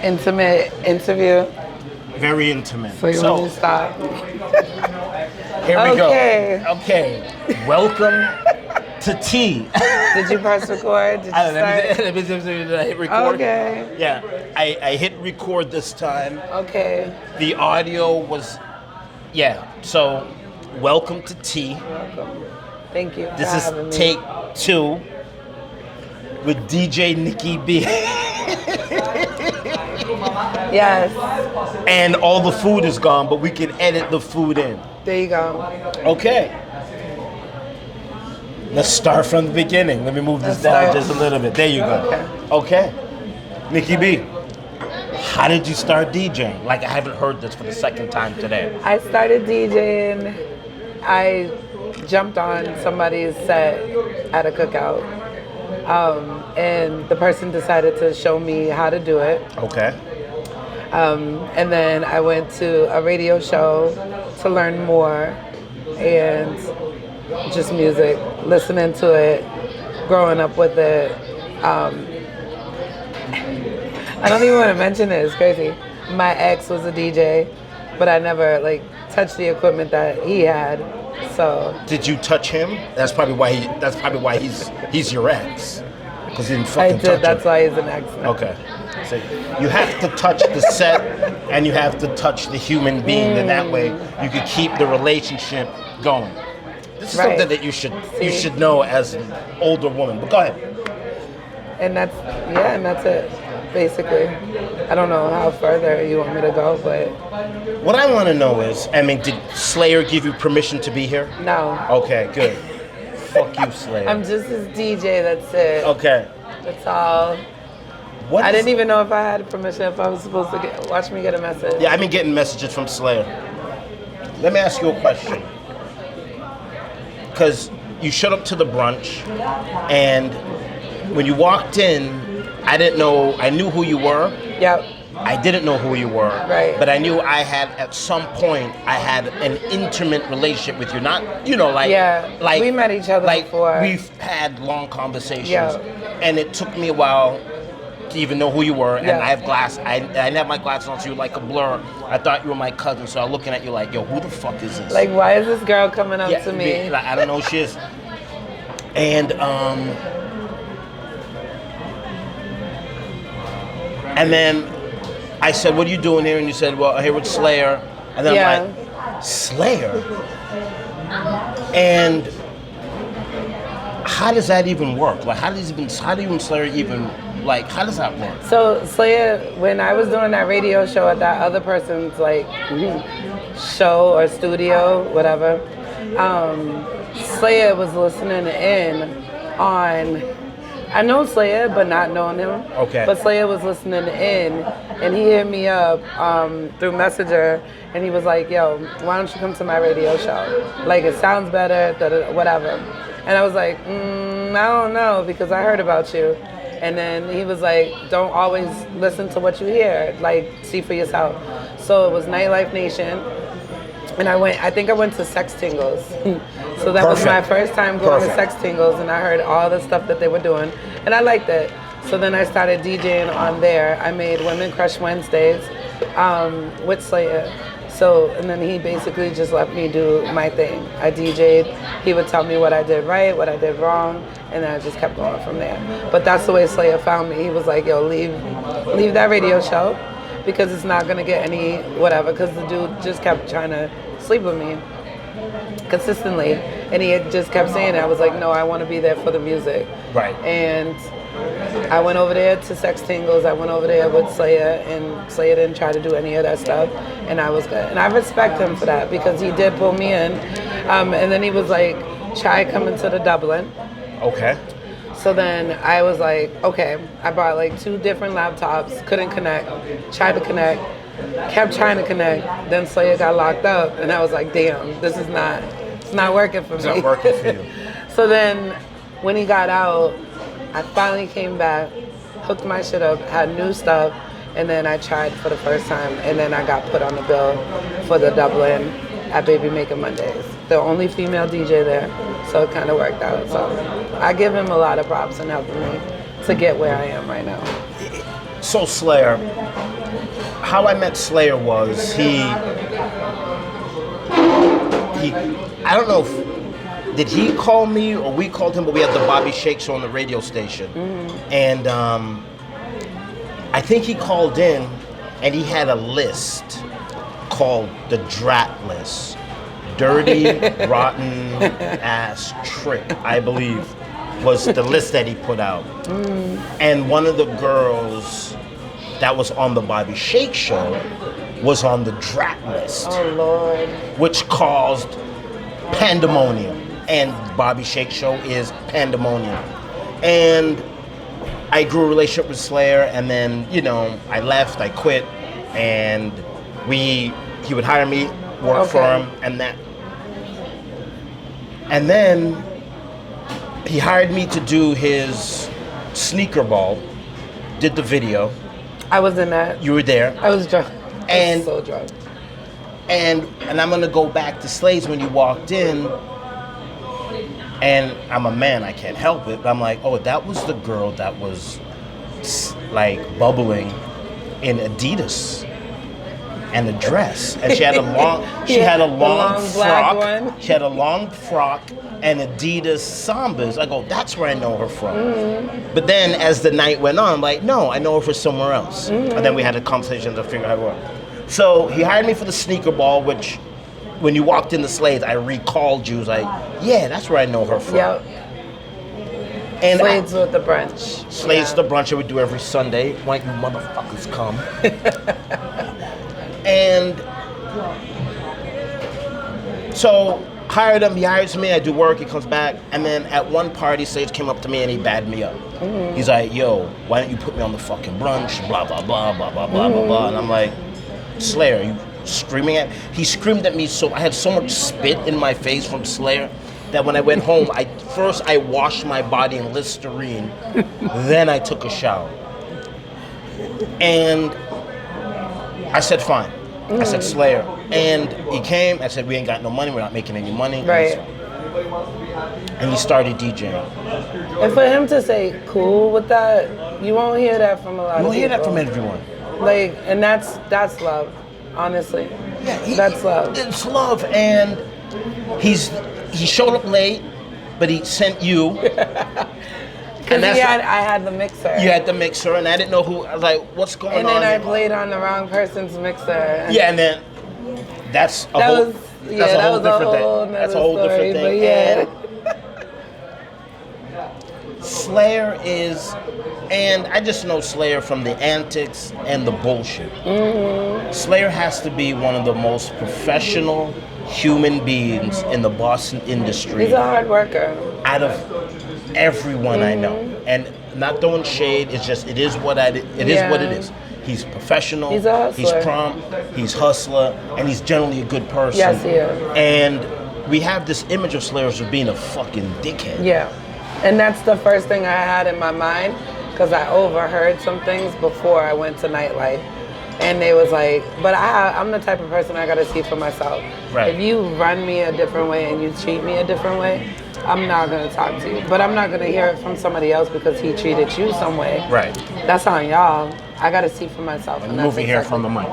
intimate interview. Very intimate. So you want me to stop? Here we go. Okay. Welcome to T. Did you press record? Did you start? Let me hit record. Okay. Yeah, I hit record this time. Okay. The audio was, so welcome to T. Welcome. Thank you. This is take 2 with DJ Nicky B. Yes. And all the food is gone, but we can edit the food in. There you go. Okay. Let's start from the beginning. Let me move this down just a little bit. There you go. Okay. Nicky B, how did you start DJing? Like, I haven't heard this for the second time today. I started DJing. I jumped on somebody's set at a cookout. And the person decided to show me how to do it. Okay. And then I went to a radio show to learn more and just music, listening to it, growing up with it. I don't even want to mention it, it's crazy. My ex was a DJ, but I never touched the equipment that he had. So did you touch him? That's probably why he's your ex. Because he didn't fucking touch him. That's why he's an ex now. Okay. So you have to touch the set and you have to touch the human being, and that way you can keep the relationship going. This is something that you should know as an older woman. But go ahead. And that's it, basically. I don't know how further you want me to go, but what I want to know is, did Slayer give you permission to be here? No. Okay, good. Fuck you, Slayer. I'm just his DJ, that's it. Okay. That's all. I didn't even know if I had permission, if I was supposed to watch me get a message. Yeah, I've been getting messages from Slayer. Let me ask you a question. Because you showed up to the brunch, and when you walked in, I knew who you were. Yep. I didn't know who you were. Right. But I knew at some point, I had an intimate relationship with you. Not, we met each other before. We've had long conversations. Yeah. And it took me a while to even know who you were. And I have glasses. I didn't have my glasses on, so you were like a blur. I thought you were my cousin, so I was looking at you like, yo, who the fuck is this? Like, why is this girl coming up to me? I don't know who she is. And then I said, what are you doing here? And you said, well, I'm here with Slayer. And then I'm like, Slayer? And how does that even work? Like, how do you and Slayer even, how does that work? So Slayer, when I was doing that radio show at that other person's, show or studio, whatever, Slayer was listening in on... I know Slayer, but not knowing him. Okay. But Slayer was listening in, and he hit me up through Messenger, and he was like, yo, why don't you come to my radio show? It sounds better, whatever. And I was like, I don't know, because I heard about you. And then he was like, don't always listen to what you hear, see for yourself. So it was Nightlife Nation. And I think I went to Sex Tingles. So that was my first time going to Sex Tingles, and I heard all the stuff that they were doing, and I liked it. So then I started DJing on there. I made Women Crush Wednesdays with Slayer. So, and then he basically just let me do my thing. I DJ'd, he would tell me what I did right, what I did wrong, and then I just kept going from there. But that's the way Slayer found me. He was like, yo, leave that radio show, because it's not gonna get any whatever, because the dude just kept trying to sleep with me consistently, and he just kept saying it. I was like, no, I want to be there for the music. Right. And I went over there to Sex Tingles. I went over there with Slayer, and Slayer didn't try to do any of that stuff, and I was good. And I respect him for that, because he did pull me in, and then he was like, try coming to the Dublin. Okay. So then I was like, okay. I bought 2 different laptops, couldn't connect, tried to connect, kept trying to connect, then Slayer got locked up, and I was like, damn, it's not working for me. It's not working for you. So then when he got out, I finally came back, hooked my shit up, had new stuff, and then I tried for the first time, and then I got put on the bill for the Dublin at Baby Maker Mondays. The only female DJ there, so it kind of worked out. So I give him a lot of props in helping me to get where I am right now. So Slayer, how I met Slayer was I don't know if, did he call me or we called him, but we had the Bobby Shake show on the radio station. And I think he called in and he had a list called the Drat List. Dirty, rotten ass trick, I believe, was the list that he put out. And one of the girls that was on the Bobby Shake show was on the Drat List. Oh, Lord. Which caused pandemonium. And Bobby Shake show is pandemonium. And I grew a relationship with Slayer, and then, you know, I left, I quit, and he would hire me, work for him, and then he hired me to do his sneaker ball, did the video. I was in that. You were there. I was drunk. And I was so drunk. And I'm gonna go back to Slades when you walked in, and I'm a man, I can't help it, but I'm like, oh, that was the girl that was like bubbling in Adidas and a dress, and she had a long, frock. She had a long frock and Adidas Sambas. I go, that's where I know her from. But then as the night went on, I'm like, no, I know her from somewhere else. And then we had a conversation to figure out what. So he hired me for the sneaker ball, which when you walked in the Slades, I recalled you. Was like, yeah, that's where I know her from. Yep. And Slades with the brunch. Slades the brunch I would do every Sunday. Why don't you motherfuckers come? And so hired him, he hires me, I do work, he comes back, and then at one party, Slades came up to me and he badded me up. He's like, yo, why don't you put me on the fucking brunch, blah, blah, blah, blah, blah, blah, blah, blah. And I'm like, Slayer, you screaming at? He screamed at me, so I had so much spit in my face from Slayer that when I went home, first I washed my body in Listerine, then I took a shower. And I said, fine. I said, Slayer. And he came, I said, we ain't got no money, we're not making any money. Right. And he started DJing. And for him to say cool with that, you won't hear that from a lot of people. You won't hear that from everyone. Like, and that's love, honestly. Yeah, that's love. It's love, and he showed up late, but he sent you. Because I had the mixer. You had the mixer, and I didn't know who. I was like, what's going on? And then I played on the wrong person's mixer. Yeah, and then that's a whole different thing. Yeah. Slayer is, and I just know Slayer from the antics and the bullshit. Slayer has to be one of the most professional human beings in the Boston industry. He's a hard worker. Out of everyone I know, and not throwing shade. It's just it is what it is. He's professional. He's a hustler. He's prompt. He's hustler, and he's generally a good person. Yes, he is. And we have this image of Slayer as being a fucking dickhead. Yeah, and that's the first thing I had in my mind because I overheard some things before I went to nightlife. And they was like, but I'm the type of person I gotta see for myself. Right. If you run me a different way and you treat me a different way, I'm not gonna talk to you. But I'm not gonna hear it from somebody else because he treated you some way. Right. That's on y'all. I gotta see for myself. And moving here from the mic.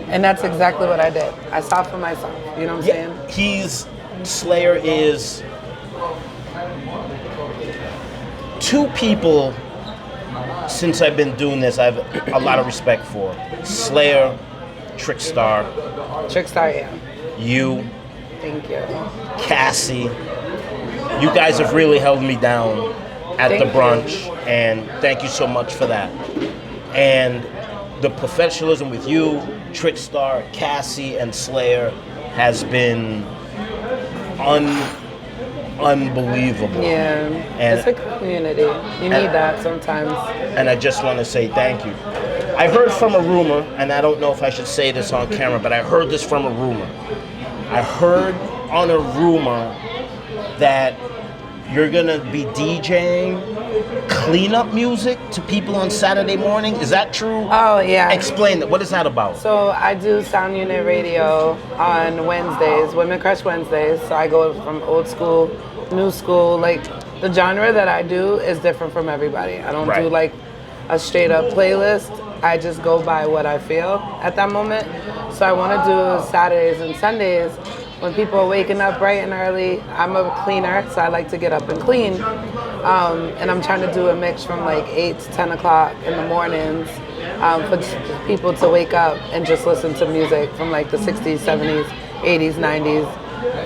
And that's exactly what I did. I saw for myself. You know what I'm saying? Slayer is two people. Since I've been doing this, I have a lot of respect for Slayer, Trickstar, yeah. You. Thank you. Cassie. You guys have really held me down at the brunch, and thank you so much for that. And the professionalism with you, Trickstar, Cassie, and Slayer has been unbelievable. Yeah, and it's a community. You need that sometimes. And I just want to say thank you. I heard from a rumor, and I don't know if I should say this on camera, but I heard this from a rumor. I heard on a rumor that you're gonna be DJing cleanup music to people on Saturday morning. Is that true? Oh, yeah. Explain that. What is that about? So I do Sound Unit Radio on Wednesdays, Women Crush Wednesdays. So I go from old school, new school. Like the genre that I do is different from everybody. I don't do like a straight up playlist. I just go by what I feel at that moment. So I want to do Saturdays and Sundays when people are waking up bright and early. I'm a cleaner, so I like to get up and clean. And I'm trying to do a mix from like 8 to 10 o'clock in the mornings for people to wake up and just listen to music from like the 60s, 70s, 80s, 90s.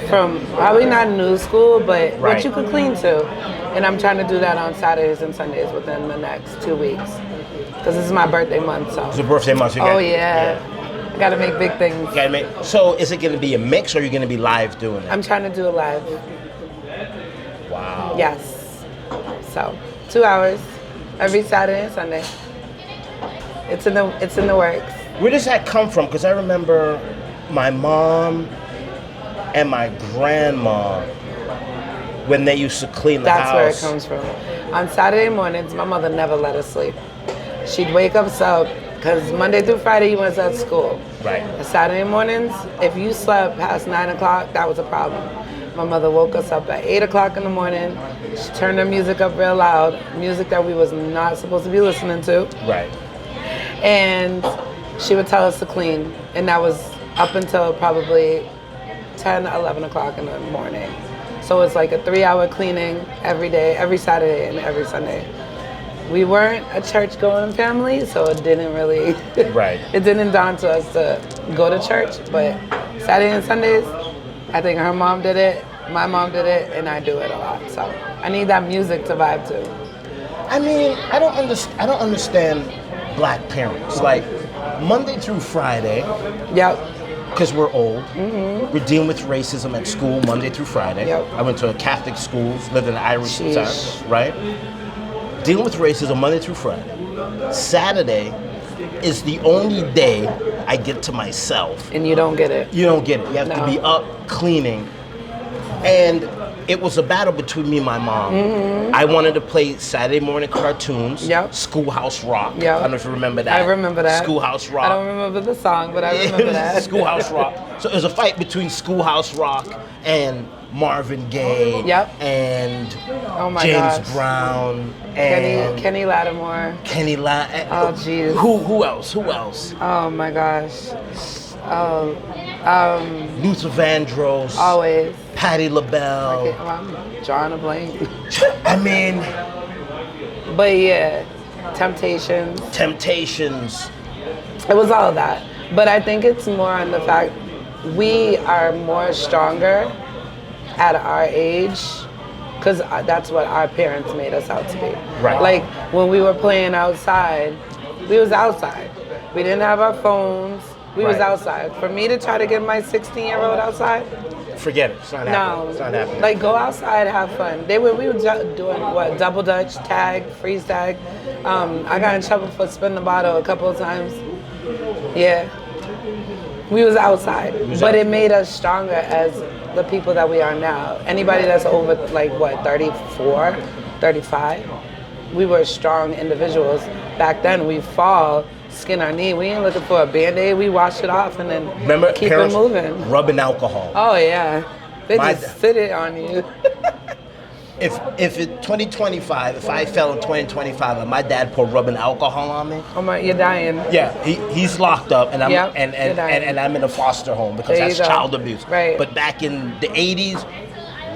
From probably not new school, but what you could clean to. And I'm trying to do that on Saturdays and Sundays within the next 2 weeks. Because this is my birthday month, so. It's a birthday month. Oh, yeah. I gotta make big things. So is it gonna be a mix or are you gonna be live doing it? I'm trying to do it live. Wow. Yes. So 2 hours every Saturday and Sunday. It's in the works. Where does that come from? Because I remember my mom and my grandma when they used to clean the house. That's where it comes from. On Saturday mornings, my mother never let us sleep. She'd wake us up, because Monday through Friday you was at school. Right. Saturday mornings, if you slept past 9 o'clock, that was a problem. My mother woke us up at 8 o'clock in the morning. She turned her music up real loud, music that we was not supposed to be listening to. Right. And she would tell us to clean, and that was up until probably 10, 11 o'clock in the morning. So it's like a 3-hour cleaning every day, every Saturday and every Sunday. We weren't a church-going family, so it didn't really, it didn't dawn to us to go to church, but Saturday and Sundays, I think her mom did it, my mom did it, and I do it a lot. So I need that music to vibe to. I mean, I don't understand black parents. Like, Monday through Friday, because we're old, we're dealing with racism at school Monday through Friday. I went to a Catholic school, lived in an Irish town, right? Dealing with racism Monday through Friday. Saturday is the only day I get to myself. And you don't get it. You don't get it. You have to be up cleaning. And it was a battle between me and my mom. I wanted to play Saturday morning cartoons, Schoolhouse Rock. I don't know if you remember that. I remember that. Schoolhouse Rock. I don't remember the song, but I remember that. Schoolhouse Rock. So it was a fight between Schoolhouse Rock and Marvin Gaye and James Brown and Kenny Lattimore. Oh jeez. Who else? Oh my gosh. Luther Vandross. Always. Patti LaBelle. I'm drawing a blank. I mean. But yeah, Temptations. It was all of that. But I think it's more on the fact we are more stronger at our age, because that's what our parents made us out to be. Right. Like when we were playing outside, we was outside. We didn't have our phones. We was outside. For me to try to get my 16-year-old outside, forget it. It's not happening. It's not happening. Like go outside, have fun. We were doing what, double dutch, tag, freeze tag. I got in trouble for spinning the bottle a couple of times. Yeah. We was outside, but it made us stronger as the people that we are now. Anybody that's over like what, 34, 35, we were strong individuals. Back then we fall, skin our knee. We ain't looking for a Band-Aid. We wash it off and then keep it moving. Rubbing alcohol. Oh yeah, they just sit it on you. If in 2025, if I fell in 2025 and my dad poured rubbing alcohol on me, oh my, you're dying. Yeah, he's locked up and I'm and I'm in a foster home because that's child abuse. Right. But back in the 80s,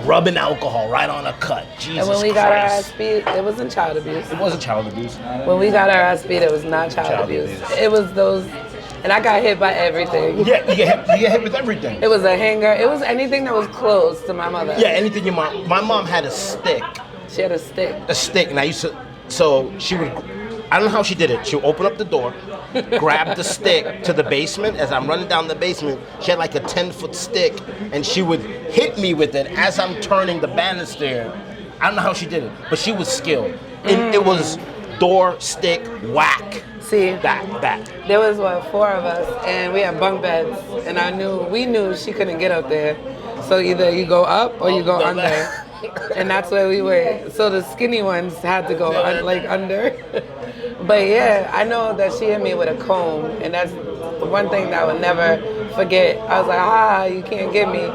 rubbing alcohol right on a cut. Jesus And when we got our ass beat, it wasn't child abuse. It wasn't child abuse. When we got our ass beat, it was not child abuse. It was those. And I got hit by everything. Yeah, you get hit with everything. It was a hanger. It was anything that was close to my mother. Yeah, anything your mom. My mom had a stick. She had a stick. A stick, and I used to. So she would. I don't know how she did it. She would open up the door, grab the stick to the basement. As I'm running down the basement, she had like a 10-foot stick, and she would hit me with it as I'm turning the banister. I don't know how she did it, but she was skilled. It was door, stick, whack. See, that. There was what, 4 of us, and we had bunk beds, and we knew she couldn't get up there. So either you go up or you go under, and that's where we were. So the skinny ones had to go under. But yeah, I know that she hit me with a comb, and that's the one thing that I would never forget. I was like, you can't get me.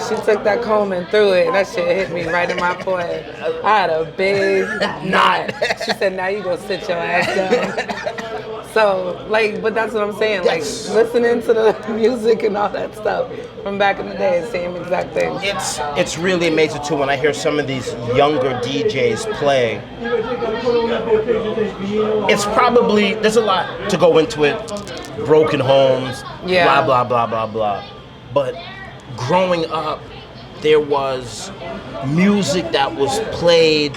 She took that comb and threw it, and that shit hit me right in my forehead. I had a big knot. She said, now you go sit your ass down. So, like, but that's what I'm saying. Yes. Like, listening to the music and all that stuff from back in the day, same exact thing. It's really amazing too when I hear some of these younger DJs play. It's probably, there's a lot to go into it. Broken homes, blah, blah, blah, blah, blah. But growing up, there was music that was played.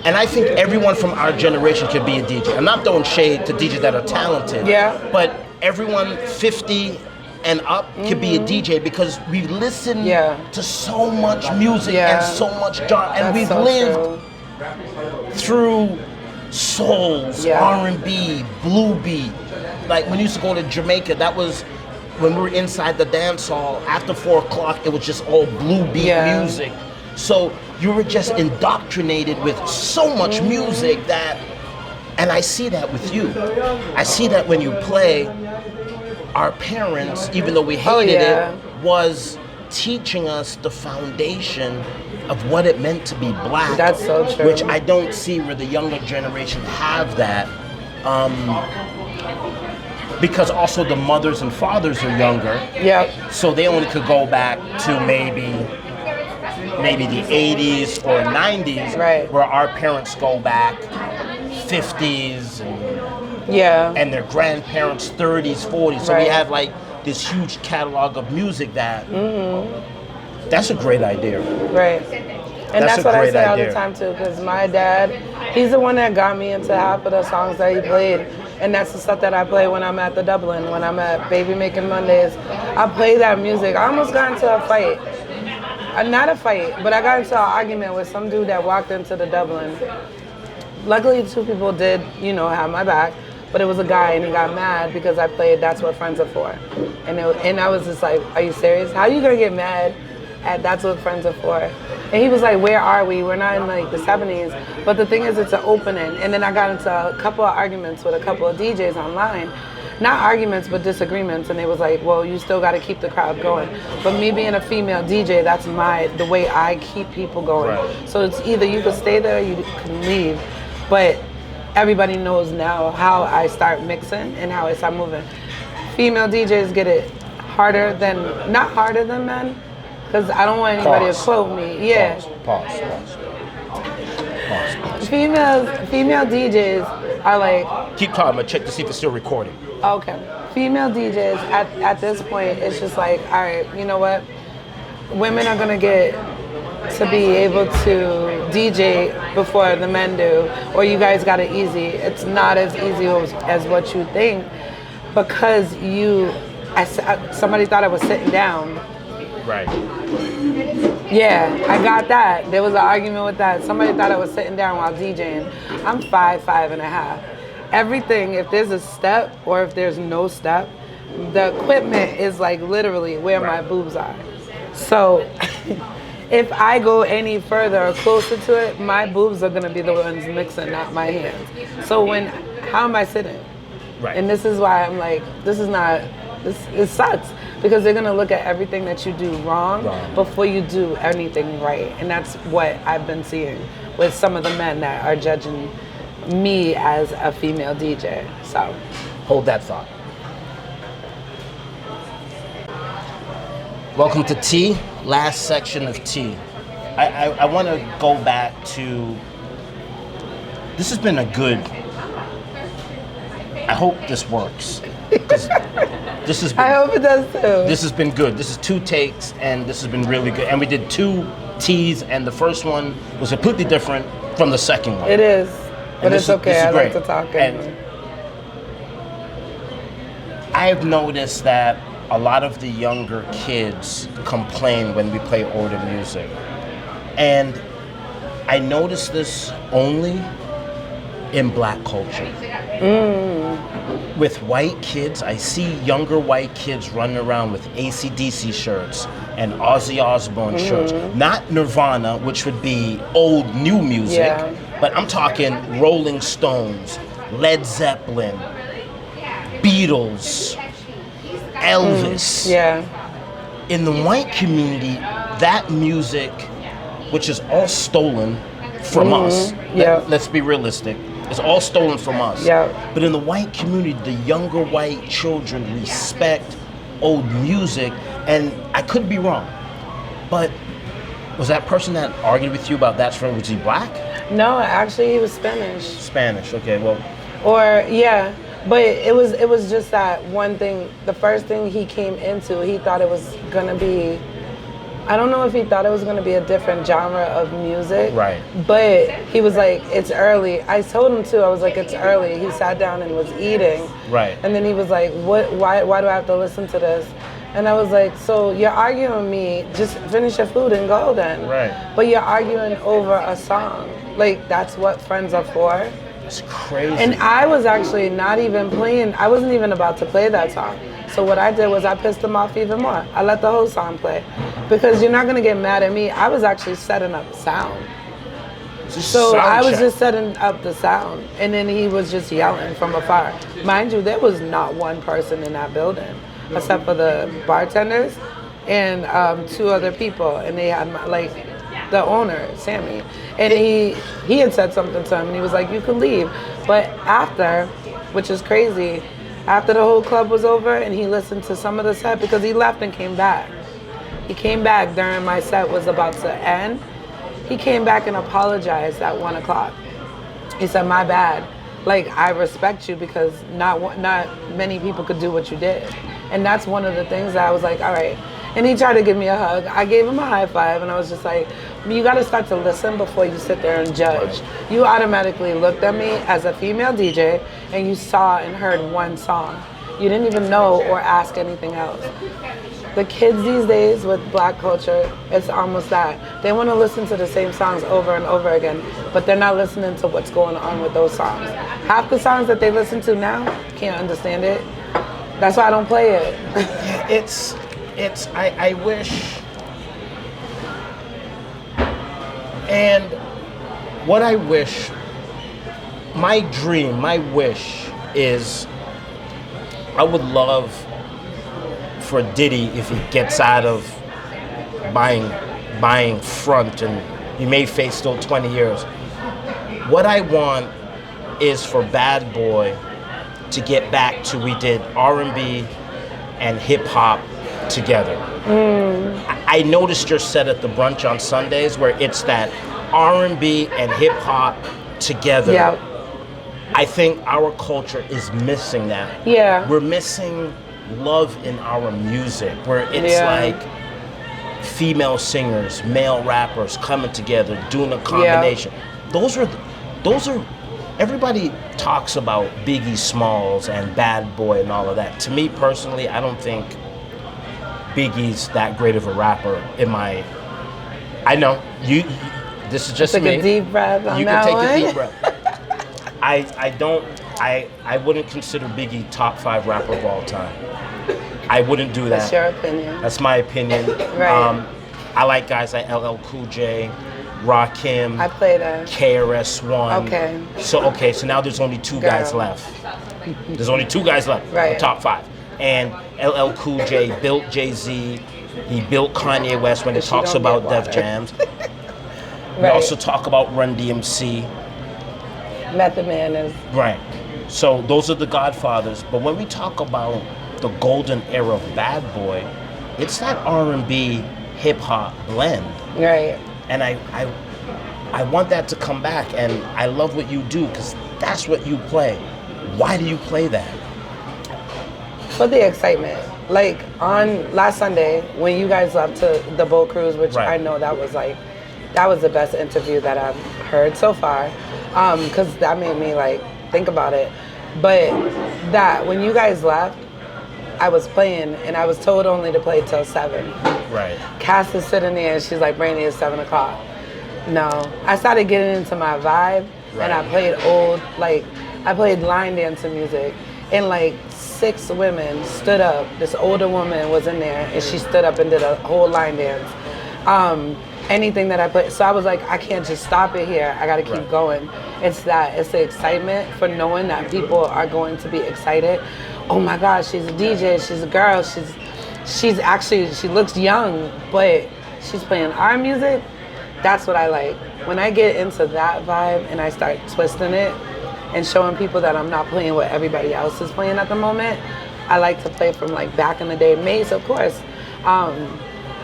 And I think everyone from our generation could be a DJ. I'm not throwing shade to DJs that are talented. Yeah. But everyone 50 and up could be a DJ because we listen to so much music and so much genre. And we've lived through souls, R&B, blue beat. Like when we used to go to Jamaica, that was when we were inside the dance hall. After 4 o'clock, it was just all blue beat music. So you were just indoctrinated with so much music that, and I see that with you. I see that when you play, our parents, even though we hated it, was teaching us the foundation of what it meant to be black. That's so true. Which I don't see where the younger generation have that. Because also the mothers and fathers are younger. Yep. So they only could go back to maybe the 80s or 90s, where our parents go back 50s and their grandparents 30s, 40s. So we have like this huge catalog of music that that's a great idea. Right. And that's what I say all the time too, because my dad, he's the one that got me into half of the songs that he played. And that's the stuff that I play when I'm at the Dublin, when I'm at Baby Making Mondays. I play that music. I almost got into a fight. Not a fight, but I got into an argument with some dude that walked into the Dublin. Luckily, 2 people did, have my back, but it was a guy and he got mad because I played That's What Friends Are For. And I was just like, are you serious? How are you gonna get mad at That's What Friends Are For? And he was like, where are we? We're not in like the 70s. But the thing is, it's an opening. And then I got into a couple of arguments with a couple of DJs online. Not arguments, but disagreements. And they was like, well, you still got to keep the crowd going. But me being a female DJ, that's the way I keep people going. Right. So it's either you can stay there or you can leave. But everybody knows now how I start mixing and how I start moving. Female DJs get it not harder than men, because I don't want anybody to quote me. Yeah. Pause. Female DJs are like... Keep talking, but check to see if it's still recording. Okay. Female DJs, at this point, it's just like, all right, you know what? Women are going to get to be able to DJ before the men do, or you guys got it easy. It's not as easy as what you think, because somebody thought I was sitting down. Right. Yeah, I got that. There was an argument with that. Somebody thought I was sitting down while DJing. I'm 5'5.5". Everything, if there's a step or if there's no step, the equipment is like literally where my boobs are. So if I go any further or closer to it, my boobs are gonna be the ones mixing, not my hands. So how am I sitting? Right. And this is why I'm like, it sucks, because they're gonna look at everything that you do wrong before you do anything right. And that's what I've been seeing with some of the men that are judging me as a female DJ. So hold that thought. Welcome to T, last section of T. I want to go back to, this has been a good, I hope this works. I hope it does too. This has been good. This is 2 takes and this has been really good. And we did 2 T's and the first one was completely different from the second one. It is, but it's okay. I like to talk. And I've noticed that a lot of the younger kids complain when we play older music. And I noticed this only in black culture. With white kids, I see younger white kids running around with AC/DC shirts and Ozzy Osbourne shirts. Not Nirvana, which would be old new music, but I'm talking Rolling Stones, Led Zeppelin, Beatles, Elvis. In the white community, that music, which is all stolen from us, let's be realistic, It's all stolen from us. Yeah. But in the white community, the younger white children respect old music, and I could be wrong, but was that person that argued with you about That's Right, was he black? No, actually he was Spanish. Spanish, okay, well. Or, yeah, but it was just that one thing, the first thing he came into, he thought it was gonna be, I don't know if he thought it was gonna be a different genre of music. Right. But he was like, it's early. I told him too, I was like, it's early. He sat down and was eating. Right. And then he was like, why do I have to listen to this? And I was like, so you're arguing with me, just finish your food and go then. Right. But you're arguing over a song. Like, that's what friends are for. It's crazy. And I was actually not even playing, I wasn't even about to play that song. So what I did was I pissed him off even more. I let the whole song play. Because you're not gonna get mad at me. I was actually setting up sound. So I was just setting up the sound. And then he was just yelling from afar. Mind you, there was not one person in that building, except for the bartenders and 2 other people. And they had like the owner, Sammy. And he had said something to him and he was like, you can leave. But after, which is crazy, after the whole club was over and he listened to some of the set, because he left and came back. He came back during my set was about to end. He came back and apologized at 1 o'clock. He said, my bad. Like, I respect you because not many people could do what you did. And that's one of the things that I was like, all right. And he tried to give me a hug. I gave him a high five and I was just like, you gotta start to listen before you sit there and judge. You automatically looked at me as a female DJ and you saw and heard one song. You didn't even know or ask anything else. The kids these days with black culture, it's almost that. They want to listen to the same songs over and over again, but they're not listening to what's going on with those songs. Half the songs that they listen to now, can't understand it. That's why I don't play it. I wish, and what I wish, my dream, my wish is, I would love for Diddy, if he gets out of buying front, and he may face still 20 years. What I want is for Bad Boy to get back to, we did R&B and hip hop together. I noticed your set at the Brunch on Sundays where it's that R&B and hip hop together. Yeah. I think our culture is missing that. Yeah. We're missing love in our music, where it's like female singers, male rappers coming together, doing a combination. Those are everybody talks about Biggie Smalls and Bad Boy and all of that. To me personally, I don't think Biggie's that great of a rapper I know you this is just take me. A deep breath on you that can take one. a deep breath. I wouldn't consider Biggie top 5 rapper of all time. I wouldn't do that. That's your opinion. That's my opinion. Right. I like guys like LL Cool J, Rakim, I played a KRS-One. Okay. So now there's only 2 guys left. There's only 2 guys left. Right. The top 5. And LL Cool J built Jay-Z. He built Kanye West when he talks about Def Jams. We also talk about Run DMC. Method Man is right. So those are the godfathers. But when we talk about the golden era of Bad Boy, it's that R&B hip hop blend. right. And I want that to come back, and I love what you do because that's what you play. Why do you play that? For the excitement. Like on last Sunday when you guys left to the boat cruise, which I know that was the best interview that I've heard so far, because that made me like think about it. But that when you guys left, I was playing and I was told only to play till 7. Right. Cass is sitting there and she's like, Brandy, it's 7 o'clock. No. I started getting into my vibe and I played I played line dancing music, and like 6 women stood up. This older woman was in there and she stood up and did a whole line dance. Anything that I played. So I was like, I can't just stop it here. I gotta keep going. It's the excitement for knowing that people are going to be excited. Oh my gosh, she's a DJ, she's a girl, she's actually, she looks young, but she's playing our music. That's what I like. When I get into that vibe and I start twisting it, and showing people that I'm not playing what everybody else is playing at the moment. I like to play from like back in the day. Maze, of course.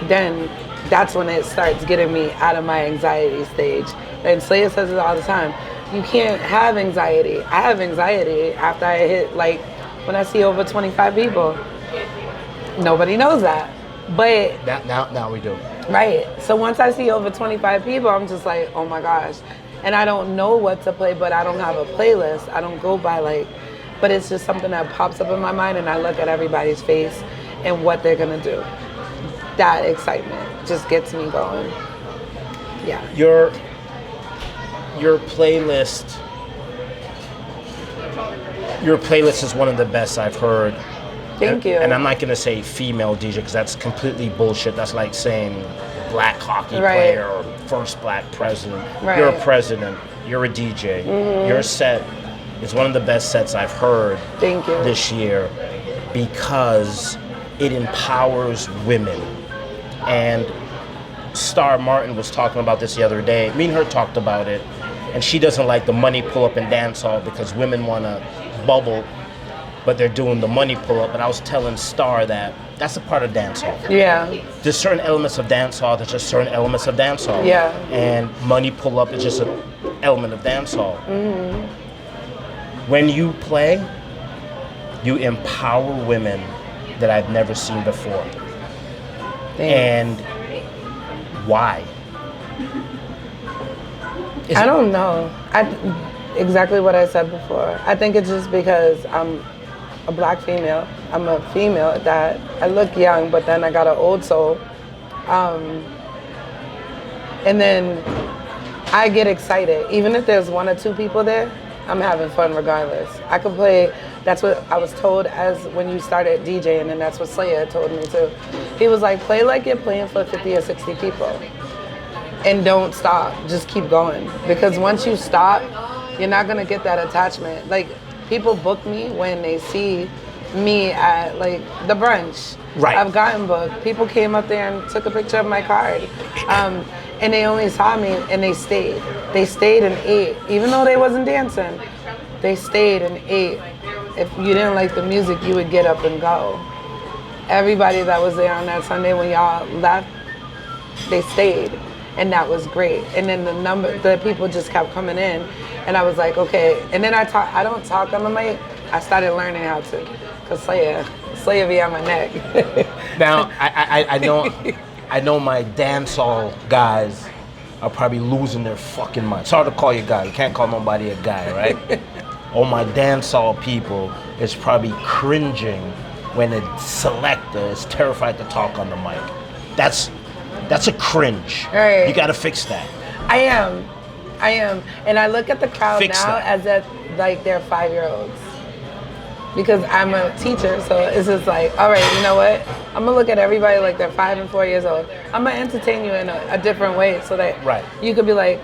Then that's when it starts getting me out of my anxiety stage. And Slades says it all the time. You can't have anxiety. I have anxiety after I hit, like, when I see over 25 people. Nobody knows that. But now we do. Right. So once I see over 25 people, I'm just like, oh my gosh. And I don't know what to play, but I don't have a playlist. I don't go by like, but it's just something that pops up in my mind, and I look at everybody's face and what they're gonna do. That excitement just gets me going. Yeah. Your playlist is one of the best I've heard. Thank you. And I'm not gonna say female DJ because that's completely bullshit. That's like saying black hockey player or first black president. Right. You're a president. You're a DJ. Your set is one of the best sets I've heard. Thank you. This year because it empowers women. And Star Martin was talking about this the other day. Me and her talked about it, and she doesn't like the money pull up in dancehall because women want to bubble, but they're doing the money pull up. But I was telling Star that that's a part of dancehall. Yeah. There's certain elements of dancehall. There's just certain elements of dancehall. Yeah. And money pull up is just an element of dancehall. When you play, you empower women that I've never seen before. And why? I don't know. Exactly what I said before. I think it's just because I'm a black female. I'm a female at that. I look young, but then I got an old soul. And then I get excited. Even if there's one or two people there, I'm having fun regardless. I could play. That's what I was told as when you started DJing, and that's what Slayer told me too. He was like, play like you're playing for 50 or 60 people. And don't stop, just keep going. Because once you stop, you're not gonna get that attachment. Like, people book me when they see me at like the brunch. Right. I've gotten booked. People came up there and took a picture of my card. And they only saw me and they stayed. They stayed and ate. Even though they wasn't dancing, they stayed and ate. If you didn't like the music, you would get up and go. Everybody that was there on that Sunday when y'all left, they stayed. And that was great. And then the people just kept coming in. And I was like, okay. And then I don't talk on the mic. I started learning how to. Because Slayer be on my neck. Now, I know my dancehall guys are probably losing their fucking mind. It's hard to call you a guy. You can't call nobody a guy, right? All my dancehall people is probably cringing when a selector is terrified to talk on the mic. That's a cringe. Right. You gotta fix that. I am. And I look at the crowd Fix now that. as if like they're 5-year-olds. Because I'm a teacher, so it's just like, all right, you know what? I'm gonna look at everybody like they're 5 and 4 years old. I'm gonna entertain you in a different way so that you could be like,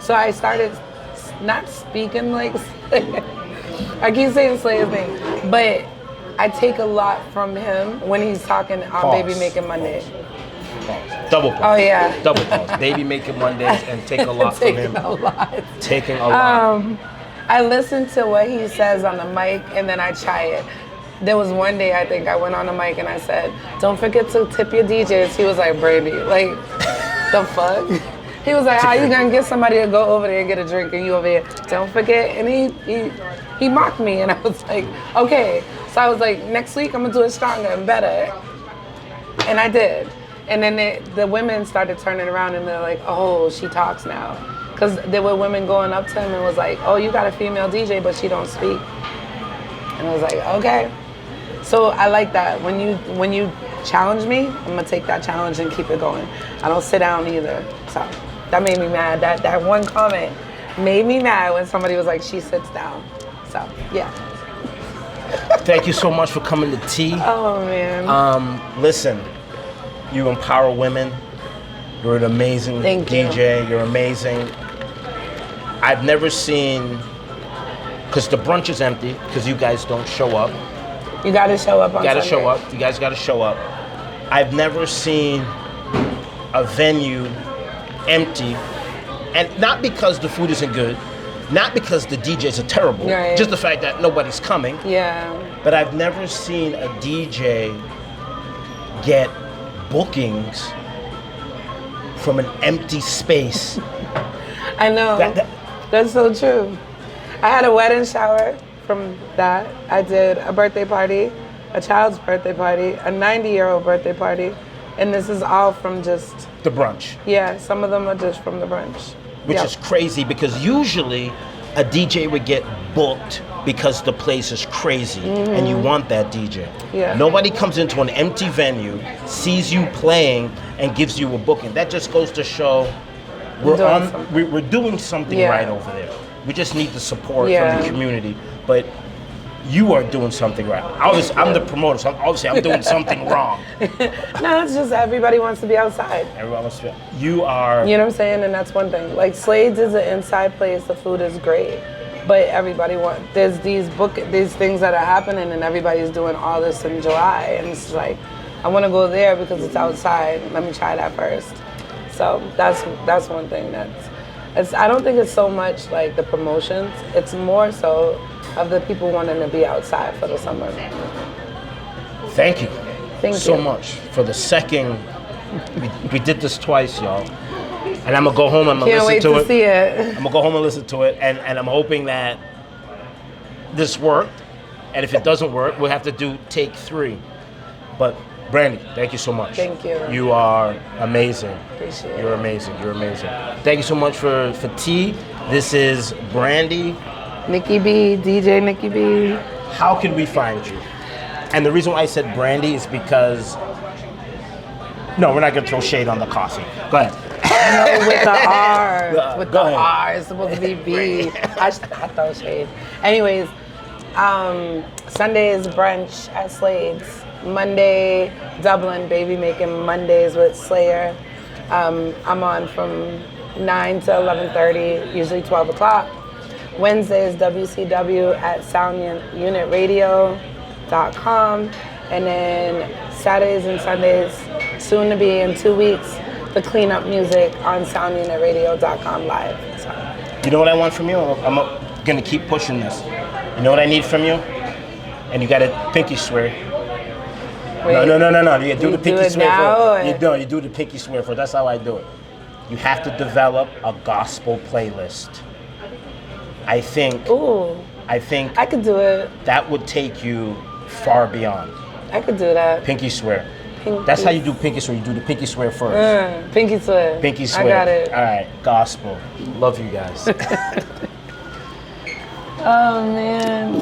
so I started not speaking like, I keep saying Slayer's name, but I take a lot from him when he's talking on Baby Making Monday. Pause. Double pause. Oh yeah. Double pause. Baby Making Mondays and take a lot from him. Taking a lot. Taking a lot. I listen to what he says on the mic and then I try it. There was one day I think I went on the mic and I said, don't forget to tip your DJs. He was like, Brandy, like, the fuck? He was like, how you gonna get somebody to go over there and get a drink and you over here, don't forget? And he mocked me and I was like, okay. So I was like, next week I'm gonna do it stronger and better. And I did. And then the women started turning around and they're like, oh, she talks now. Because there were women going up to him and was like, oh, you got a female DJ, but she don't speak. And I was like, okay. So I like that. When you challenge me, I'm gonna take that challenge and keep it going. I don't sit down either. So that made me mad. That one comment made me mad when somebody was like, she sits down. So yeah. Thank you so much for coming to tea. Oh man. Listen, you empower women. You're an amazing DJ. You're amazing. I've never seen, because the brunch is empty, because you guys don't show up. You gotta show up on You gotta Sunday. show up. You guys gotta show up. I've never seen a venue empty, and not because the food isn't good, Not because the DJs are terrible, Right. just the fact that nobody's coming. Yeah. But I've never seen a DJ get bookings from an empty space. I know. That's so true. I had a wedding shower from that. I did a birthday party, a child's birthday party, a 90-year-old birthday party, and this is all from just The Brunch. Yeah, some of them are just from the Brunch. Which is crazy because usually a DJ would get booked because the place is crazy and you want that DJ. Yeah. Nobody comes into an empty venue, sees you playing, and gives you a booking. That just goes to show we're doing something right over there. We just need the support from the community. But you are doing something right. I'm the promoter, so obviously I'm doing something wrong. No, it's just everybody wants to be outside. Everyone wants to be. You are. You know what I'm saying? And that's one thing. Like Slades is an inside place. The food is great, but everybody there's these things that are happening, and everybody's doing all this in July, and it's like, I want to go there because it's outside. Let me try that first. So that's one thing I don't think it's so much like the promotions. It's more so of the people wanting to be outside for the summer. Thank you. Thank so you. much for the second. We did this twice, y'all. And I'm gonna go home and I'm gonna listen to it. Can't wait to see it. I'm gonna go home and listen to it, and I'm hoping that this worked. And if it doesn't work, we'll have to do take 3. But Brandy, thank you so much. Thank you. You are amazing. Appreciate it. You're amazing. You're amazing. Thank you so much for tea. This is Brandy. Nicky B, DJ Nicky B. How can we find you? And the reason why I said Brandy is because no, we're not gonna throw shade on the coffee. Go ahead. No, with the R. With Go the ahead. R. It's supposed to be B. I throw shade. Anyways, Sunday is brunch at Slades. Monday, Dublin, baby making Mondays with Slayer. I'm on from 9 to 11:30, usually 12 o'clock. Wednesday is WCW at soundunitradio.com. And then Saturdays and Sundays, soon to be in 2 weeks, the cleanup music on soundunitradio.com live. So. You know what I want from you? I'm gonna keep pushing this. You know what I need from you? And you gotta pinky swear. Wait, No. You do the pinky it swear now, first. You do the pinky swear first. That's how I do it. You have to develop a gospel playlist. I think I could do it. that would take you far beyond. I could do that. Pinky swear. Pinky. That's how you do pinky swear. You do the pinky swear first. Pinky swear. Pinky swear. I got it. All right, gospel. Love you guys. Oh man.